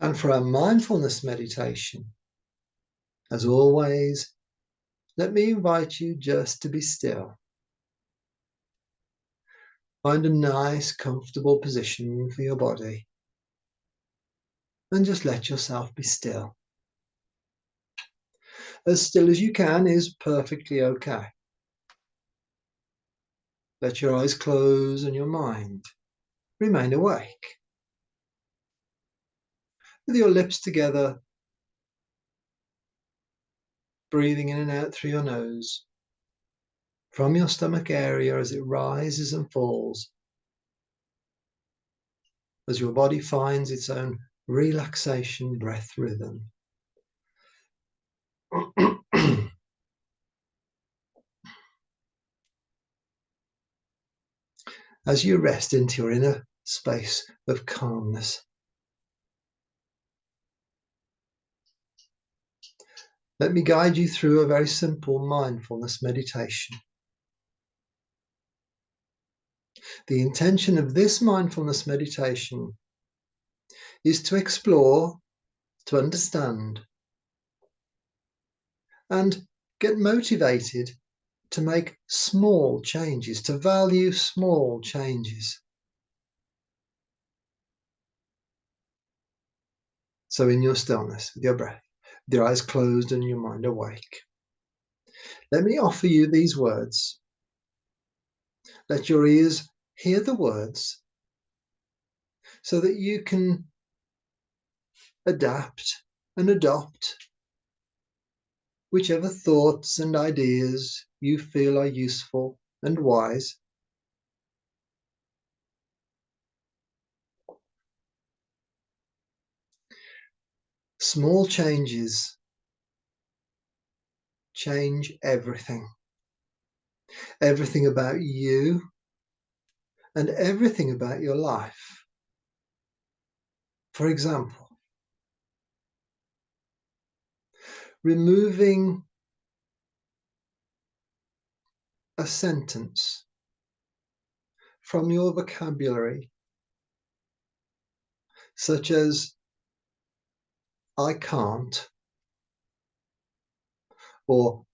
And for our mindfulness meditation, as always, let me invite you just to be still. Find a nice, comfortable position for your body and just let yourself be still. As still as you can is perfectly okay. Let your eyes close and your mind remain awake. With your lips together, breathing in and out through your nose, from your stomach area as it rises and falls, as your body finds its own relaxation breath rhythm. As you rest into your inner space of calmness, let me guide you through a very simple mindfulness meditation. The intention of this mindfulness meditation is to explore, to understand, and get motivated to make small changes, to value small changes. So in your stillness, with your breath, with your eyes closed and your mind awake, let me offer you these words. Let your ears hear the words so that you can adapt and adopt whichever thoughts and ideas you feel are useful and wise. Small changes change everything. Everything about you and everything about your life. For example, removing a sentence from your vocabulary, such as I can't, or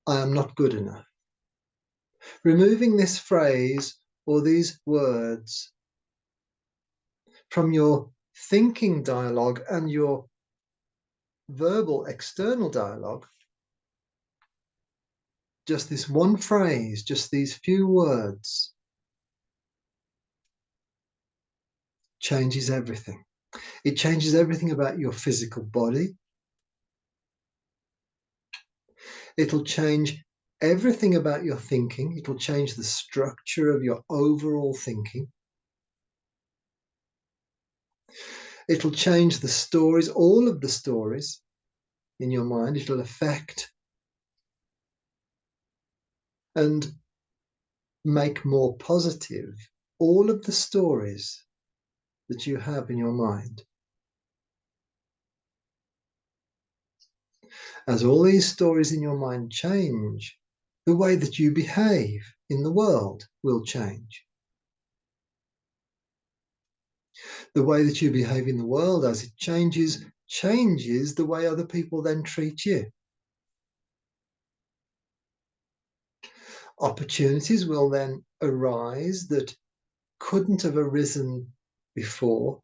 I am not good enough. Removing this phrase or these words from your thinking dialogue and your verbal external dialogue, just this one phrase, just these few words, changes everything. It changes everything about your physical body. It'll change everything about your thinking. It'll change the structure of your overall thinking. It'll change the stories, all of the stories in your mind. It'll affect and make more positive all of the stories that you have in your mind. As all these stories in your mind change, the way that you behave in the world will change. The way that you behave in the world as it changes the way other people then treat you. Opportunities will then arise that couldn't have arisen before.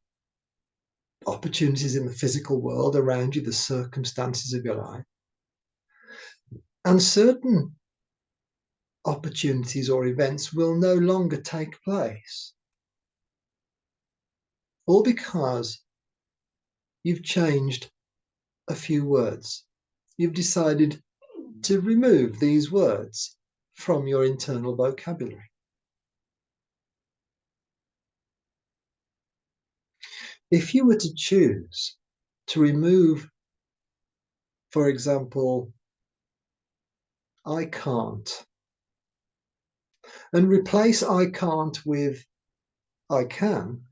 Opportunities in the physical world around you, the circumstances of your life. And certain opportunities or events will no longer take place. All because you've changed a few words. You've decided to remove these words from your internal vocabulary. If you were to choose to remove, for example, I can't, and replace I can't with I can,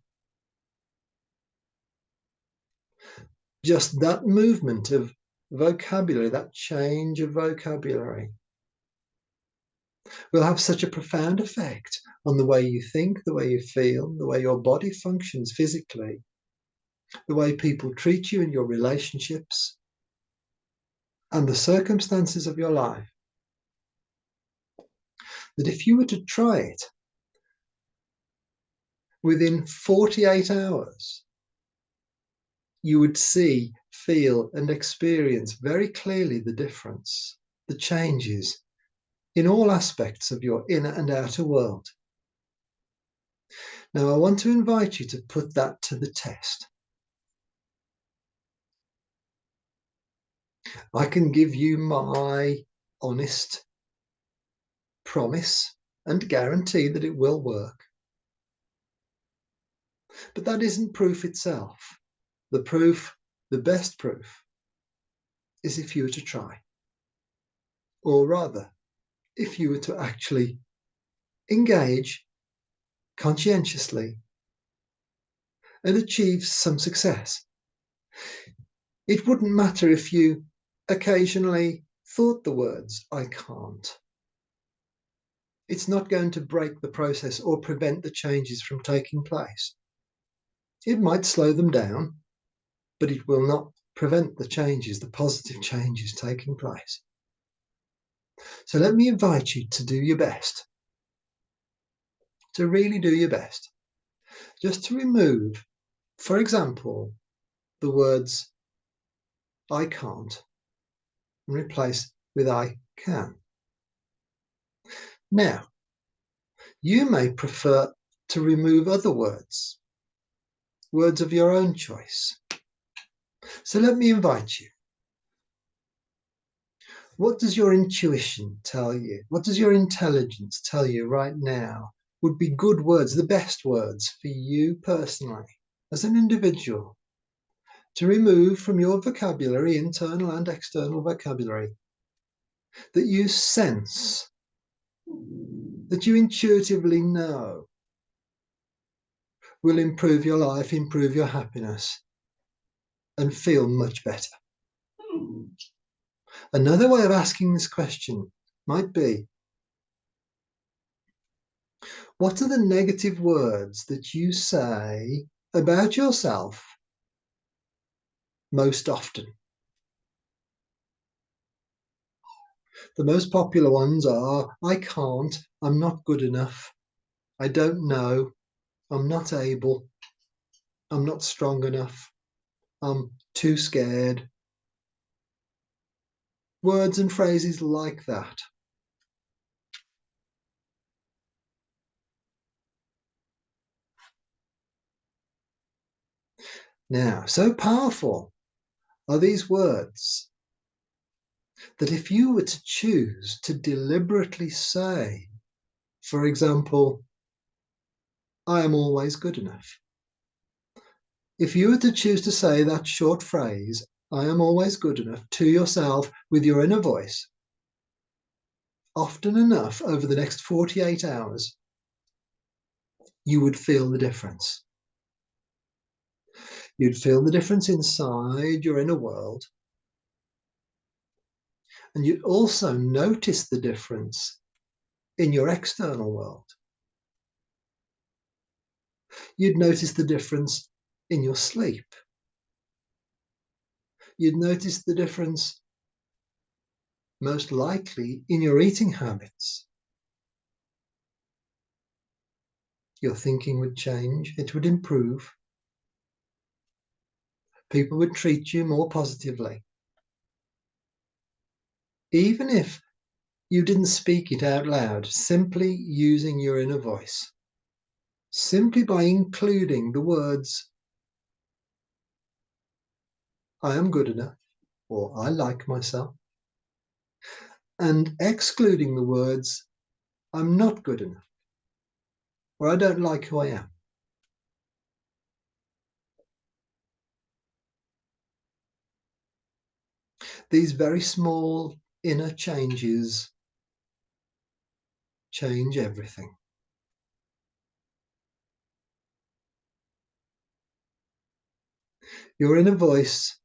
just that movement of vocabulary, that change of vocabulary, will have such a profound effect on the way you think, the way you feel, the way your body functions physically, the way people treat you in your relationships, and the circumstances of your life, that if you were to try it within 48 hours, you would see, feel, and experience very clearly the difference, the changes in all aspects of your inner and outer world. Now, I want to invite you to put that to the test. I can give you my honest promise and guarantee that it will work. But that isn't proof itself. The best proof, is if you were to try. Or rather, if you were to actually engage conscientiously and achieve some success. It wouldn't matter if you occasionally thought the words, I can't. It's not going to break the process or prevent the changes from taking place. It might slow them down, but it will not prevent the changes, the positive changes taking place. So let me invite you to do your best, to really do your best, just to remove, for example, the words I can't and replace with I can. Now, you may prefer to remove other words of your own choice. So let me invite you. What does your intuition tell you? What does your intelligence tell you right now would be good words, the best words for you personally, as an individual, to remove from your vocabulary, internal and external vocabulary, that you sense, that you intuitively know will improve your life, improve your happiness, and feel much better? Another way of asking this question might be, what are the negative words that you say about yourself most often? The most popular ones are, I can't, I'm not good enough, I don't know, I'm not able, I'm not strong enough, I'm too scared. Words and phrases like that. Now, so powerful are these words that if you were to choose to deliberately say, for example, I am always good enough. If you were to choose to say that short phrase, I am always good enough, to yourself with your inner voice, often enough over the next 48 hours, you would feel the difference. You'd feel the difference inside your inner world. And you'd also notice the difference in your external world. You'd notice the difference in your sleep. You'd notice the difference, most likely, in your eating habits. Your thinking would change, it would improve. People would treat you more positively. Even if you didn't speak it out loud, simply using your inner voice, simply by including the words, I am good enough, or I like myself, and excluding the words, I'm not good enough, or I don't like who I am. These very small inner changes change everything. Your inner voice,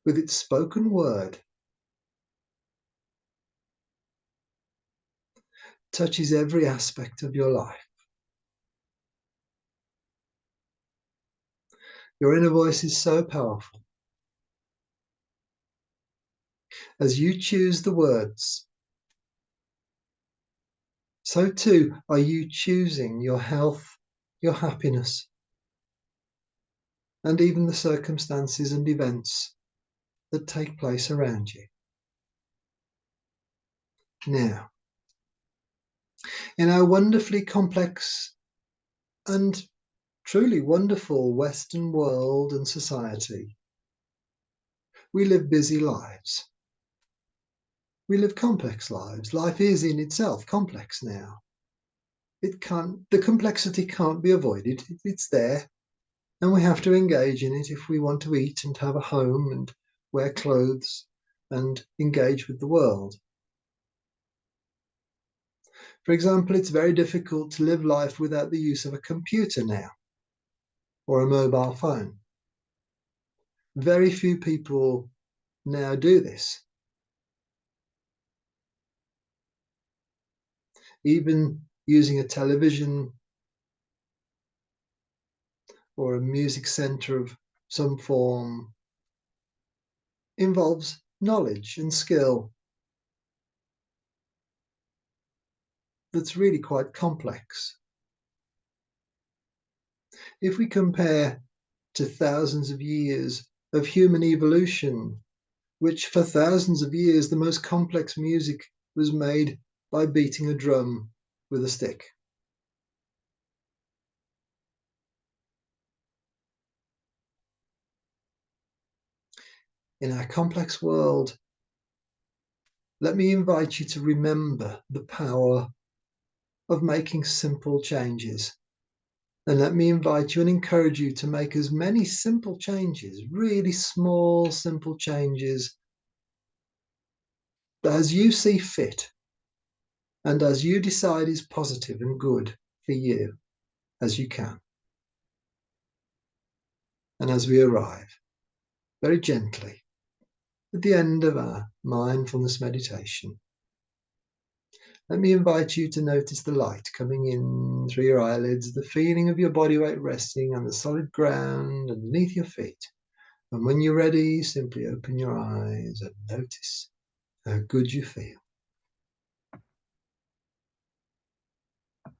with its spoken word, touches every aspect of your life. Your inner voice is so powerful. As you choose the words, so too are you choosing your health, your happiness, and even the circumstances and events that take place around you. Now, in our wonderfully complex and truly wonderful Western world and society, we live busy lives. We live complex lives. Life is in itself complex now. The complexity can't be avoided. It's there, and we have to engage in it if we want to eat and have a home and wear clothes and engage with the world. For example, it's very difficult to live life without the use of a computer now, or a mobile phone. Very few people now do this. Even using a television or a music center of some form involves knowledge and skill that's really quite complex. If we compare to thousands of years of human evolution, which for thousands of years the most complex music was made by beating a drum with a stick. In our complex world, let me invite you to remember the power of making simple changes. And let me invite you and encourage you to make as many simple changes, really small, simple changes, as you see fit and as you decide is positive and good for you as you can. And as we arrive very gently at the end of our mindfulness meditation, let me invite you to notice the light coming in through your eyelids, the feeling of your body weight resting on the solid ground underneath your feet. And when you're ready, simply open your eyes and notice how good you feel.